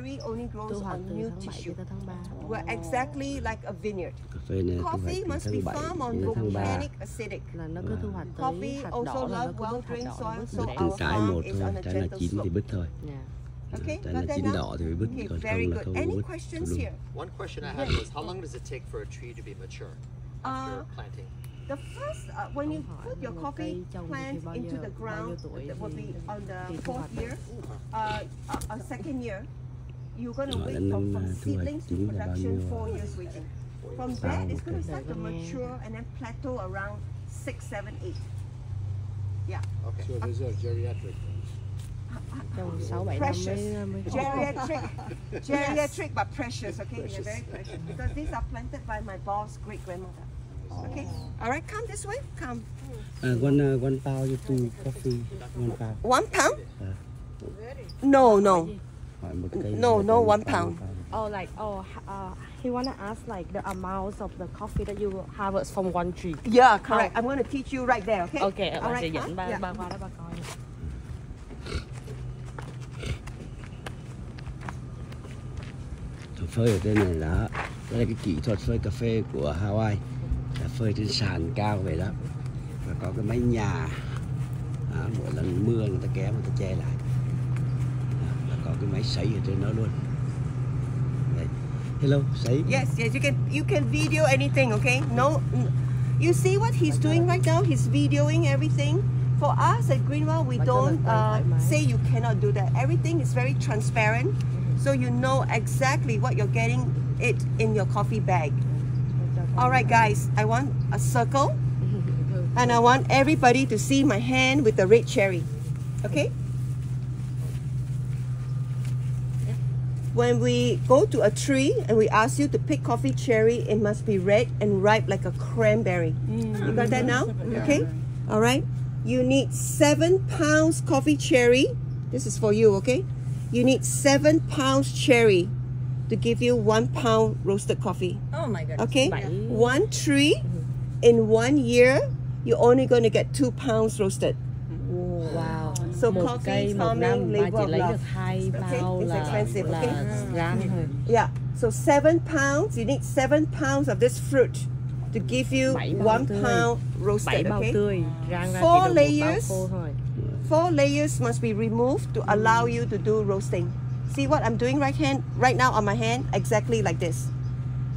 cherry only grows Thu hoạch on từ new tháng 7 tissue. tới tháng 3. We're exactly like a vineyard. Cà phê này thu hoạch Coffee từ must be tháng 7 farmed on đến tháng 3. volcanic acidic. Là nó cứ thu hoạch tới Coffee hạt also đỏ là nó love cứ well bứt hạt drained đỏ, soil, bứt so rễ. Từ our trái farm một is thôi, on a trái là gentle chín thì slope. bứt thôi. Yeah. Okay, Trái got là that chín now? đỏ thì mới bứt, Okay, còn very không là good. không Any bứt questions luôn. here? One question I had was, how long does it take for a tree to be mature after planting? The first, when you put your coffee plant into the ground, that will be on the fourth year, second year, you're going to wait from seedlings to production 4 years waiting. From that, it's going to start to mature and then plateau around 6, 7, 8. Yeah. Okay. So there's a geriatric. Trong 6-7 năm Precious. mới Geriatric, but precious, okay? They're very precious. Because these are planted by my boss' great-grandmother. Okay? All right, come this way. Come. One pound to coffee, 1 pound. 1 pound? No. Hỏi một cây. No, 1 pound. He wanna ask like the amount of the coffee that you harvest from one tree. Yeah, correct. I'm going to teach you right there, okay? Okay, All bạn right, sẽ dẫn come. ba Yeah. qua đó ba coi. Phơi ở trên này đó, đây là cái kỹ thuật phơi cà phê của Hawaii, là phơi trên sàn cao vậy đó, và có cái mái nhà, mỗi lần mưa người ta kéo người ta che lại, và có cái máy sấy ở trên đó luôn. Đấy. Hello, sấy. Yes, you can video anything, okay? No, you see what he's doing right now? He's videoing everything. For us at Greenwell, we don't say you cannot do that. Everything is very transparent. So you know exactly what you're getting it in your coffee bag. All right, guys, I want a circle, and I want everybody to see my hand with the red cherry. Okay? When we go to a tree and we ask you to pick coffee cherry, it must be red and ripe like a cranberry. You got that now? Okay? All right. You need 7 pounds coffee cherry. This is for you, okay? You need 7 pounds cherry to give you 1 pound roasted coffee. Oh my goodness. Okay? One tree, in 1 year, you're only going to get 2 pounds roasted. Wow. So Một coffee cây một farming, năm ba labor chỉ lấy of được love. 2 bao It's expensive, okay? gram thôi. Yeah. So 7 pounds, you need 7 pounds of this fruit to give you 1 pound roasted, 7 bao okay? tươi, rang ra 4 chỉ được 1 bao layers. khô thôi. 4 layers must be removed to allow you to do roasting. See what I'm doing right now on my hand? Exactly like this.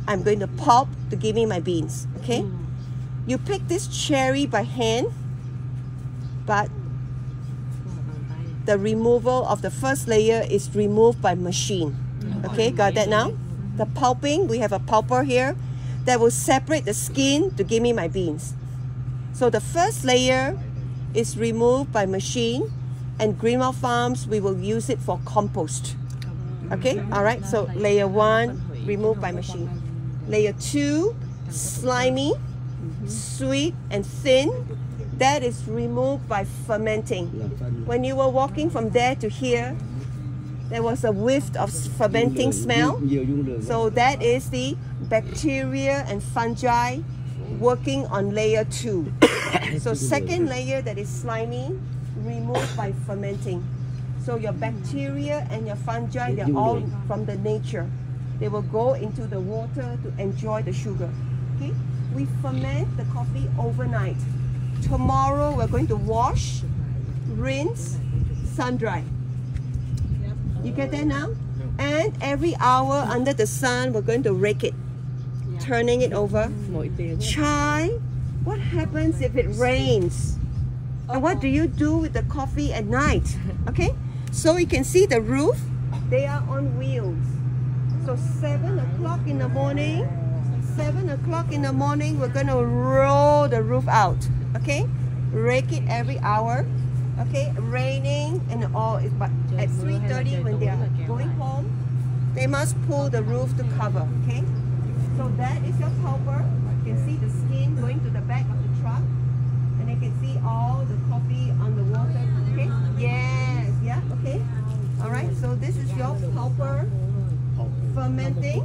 I'm going to pulp to give me my beans, okay? You pick this cherry by hand, but the removal of the first layer is removed by machine. Okay, got that now? The pulping, we have a pulper here that will separate the skin to give me my beans. So the first layer is removed by machine, and Greenwell Farms, we will use it for compost. Okay, all right, so layer 1, removed by machine. Layer 2, slimy, sweet and thin, that is removed by fermenting. When you were walking from there to here, there was a whiff of fermenting smell. So that is the bacteria and fungi working on layer 2. So second layer that is slimy, removed by fermenting. So your bacteria and your fungi, they're all from the nature. They will go into the water to enjoy the sugar. Okay? We ferment the coffee overnight. Tomorrow we're going to wash, rinse, sun dry. You get that now? And every hour under the sun, we're going to rake it, turning it over. Chai, what happens if it rains? And what do you do with the coffee at night? Okay? So you can see the roof, they are on wheels. So 7 o'clock in the morning, 7 o'clock in the morning, we're going to roll the roof out. Okay? Rake it every hour. Okay? Raining and all. But at 3:30 when they are going home, they must pull the roof to cover. Okay? So that is your pulper. You can see the skin going to the back of the truck. And you can see all the coffee on the water. Okay? Yes. Yeah? Okay? Alright, so this is your pulper. Fermenting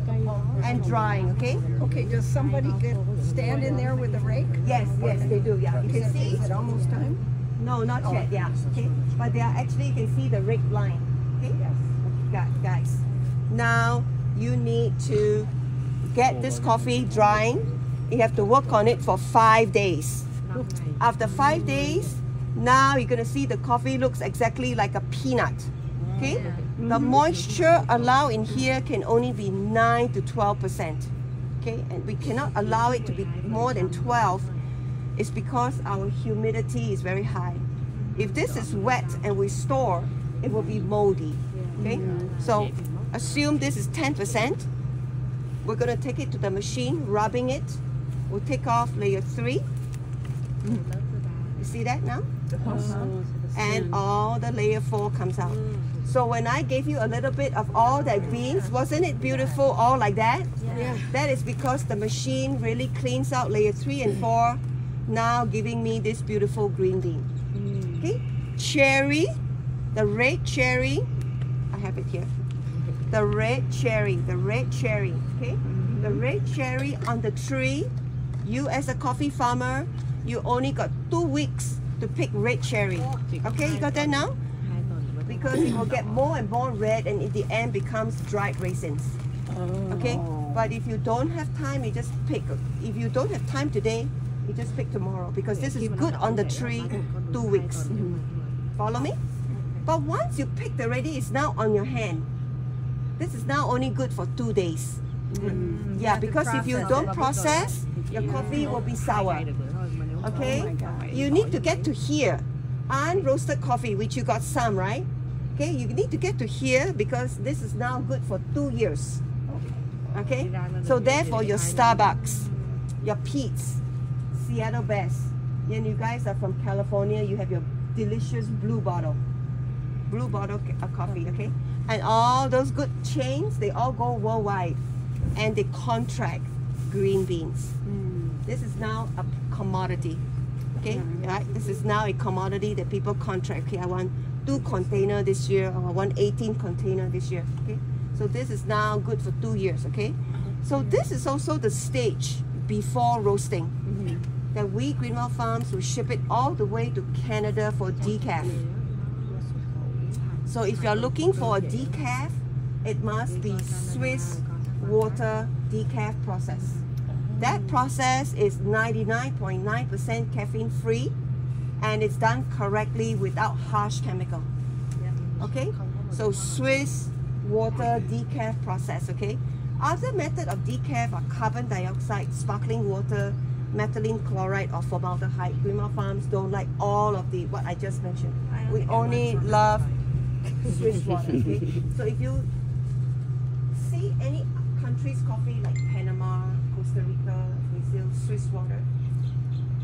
and drying, okay? Okay, does somebody stand in there with a rake? Yes, they do, yeah. You can see? Is it almost time? No, not yet, yeah. Okay, but they are actually, you can see the rake line. Okay? Yes. Guys. now you need to get this coffee drying. You have to work on it for 5 days. After 5 days, now you're going to see the coffee looks exactly like a peanut. Okay? The moisture allowed in here can only be 9 to 12%. Okay? And we cannot allow it to be more than 12. It's because our humidity is very high. If this is wet and we store, it will be moldy. Okay? So assume this is 10%. We're going to take it to the machine, rubbing it. We'll take off layer 3. You see that now? And all the layer 4 comes out. So when I gave you a little bit of all that beans, wasn't it beautiful all like that? Yeah. That is because the machine really cleans out layer 3 and 4, now giving me this beautiful green bean. Okay? Cherry, the red cherry, I have it here. The red cherry, okay? The red cherry on the tree, you as a coffee farmer, you only got 2 weeks to pick red cherry. Okay, you got that now? Because it will get more and more red and in the end becomes dried raisins. Okay? But if you don't have time, you just pick. If you don't have time today, you just pick tomorrow because this is good on the tree 2 weeks. Follow me? But once you picked already, it's now on your hand. This is now only good for 2 days. Yeah, because if you don't process, your coffee will be sour. Okay? You need to get to here. Unroasted coffee, which you got some, right? Okay, you need to get to here because this is now good for 2 years. Okay? So therefore your Starbucks, your Pete's, Seattle Best, and you guys are from California, you have your delicious blue bottle of coffee, okay? And all those good chains, they all go worldwide and they contract green beans. This is now a commodity, okay? Right? This is now a commodity that people contract. Okay, I want 2 container this year, or I want 18 container this year, okay? So this is now good for 2 years, okay? So this is also the stage before roasting. That we Greenwell Farms will ship it all the way to Canada for decaf. So if you're looking for a decaf, it must be Swiss water decaf process. That process is 99.9% caffeine free and it's done correctly without harsh chemical. Okay? So Swiss water decaf process, okay? Other method of decaf are carbon dioxide, sparkling water, methylene chloride or formaldehyde. Greenwell Farms don't like all of the what I just mentioned. We only love Swiss water. Okay? So if you see any country's coffee like Panama, Costa Rica, Brazil, Swiss water,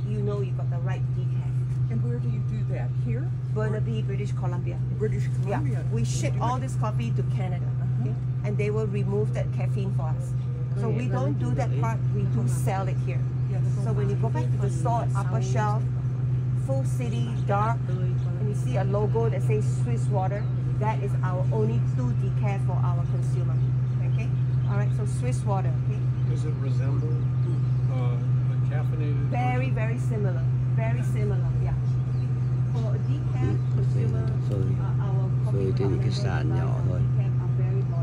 you know you got the right decaf. And where do you do that? Here? Burnaby, British Columbia. British Columbia. Yeah, we ship all this coffee to Canada, okay? And they will remove that caffeine for us. So we don't do that part, we do sell it here. So when you go back to the store, upper shelf, full city, dark, and you see a logo that says Swiss water, that is our only 2 decaf for our consumer. Okay? Alright, so Swiss water, okay? Does it resemble a caffeinated? Very, very similar. Very similar, yeah. For a decaf consumer, our coffee phơi trên những cái sàn nhỏ thôi,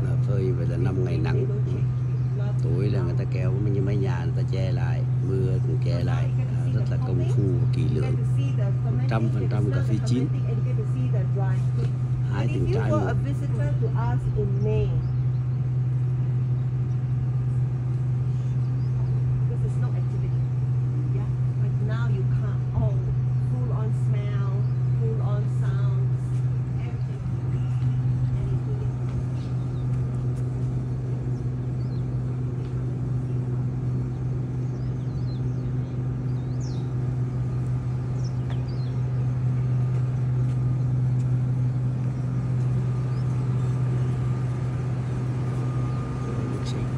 là phơi vậy là 5 ngày nắng, tối là người ta kéo như mấy nhà người ta che lại, mưa cũng che lại, rất là công phu và kỹ lưỡng. 100% cà phê chín, 2 từng trái một.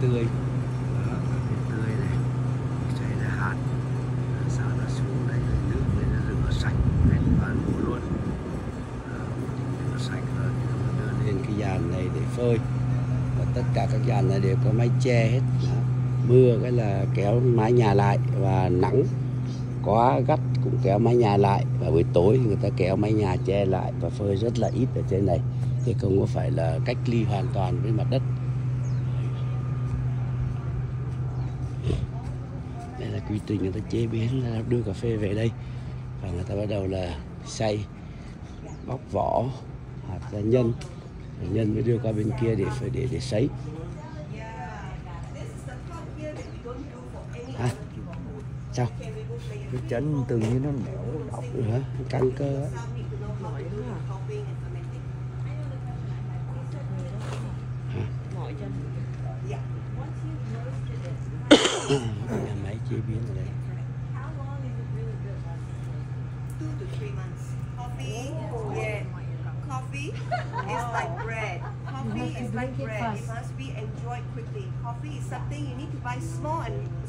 Tươi, đó, tươi này, chảy ra hạt, sau đó xuống đây nước này nó rửa sạch, này toàn bộ luôn, rửa sạch rồi đưa lên cái dàn này để phơi, và tất cả các dàn này đều có mái che hết, đó. Mưa cái là kéo mái nhà lại và nắng quá gắt cũng kéo mái nhà lại, và buổi tối thì người ta kéo mái nhà che lại và phơi rất là ít ở trên này, thì không có phải là cách ly hoàn toàn với mặt đất. Đây là quy trình người ta chế biến, đưa cà phê về đây và người ta bắt đầu là xay, bóc vỏ hoặc là nhân, nhân mới đưa qua bên kia để sấy. À, sao? Cái chân tự nhiên nó nẻo độc Hả? Căng cơ á. Nhà máy chế biến ở đây. 2 to 3 months. Coffee, yeah. Coffee is like bread. Coffee is like bread. It must be enjoyed quickly. Coffee is something you need to buy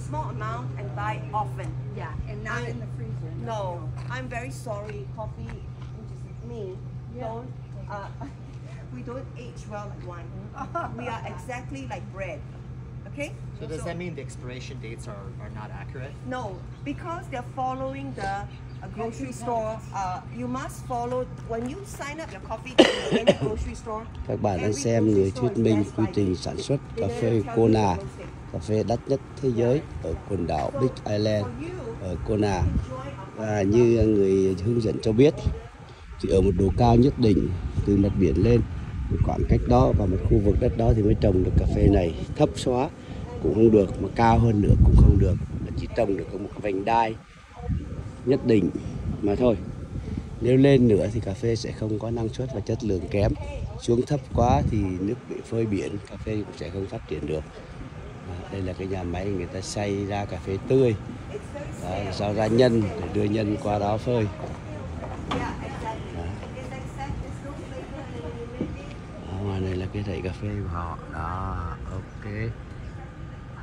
small amount and buy often. Yeah, and not in the freezer. No, I'm very sorry. Coffee, which is me, don't. We don't age well like wine. We are exactly like bread. Okay? So does that mean the expiration dates are not accurate? No, because they're following the grocery store. You must follow when you sign up your coffee in any grocery store. Các bạn đang xem người thuyết minh quy trình sản xuất cà phê Kona, cà phê đắt nhất thế giới ở quần đảo Big Island ở Kona. Và như người hướng dẫn cho biết, thì ở một độ cao nhất định từ mặt biển lên, một khoảng cách đó và một khu vực đất đó thì mới trồng được cà phê này. Thấp xóa cũng không được, mà cao hơn nữa cũng không được, chỉ trồng được ở một vành đai nhất định mà thôi. Nếu lên nữa thì cà phê sẽ không có năng suất và chất lượng kém. Xuống thấp quá thì nước bị phơi biển, cà phê cũng sẽ không phát triển được. Đây là cái nhà máy người ta xay ra cà phê tươi, sau ra nhân để đưa nhân qua đó phơi. Ngoài này là cái rẫy cà phê của họ đó. Ok.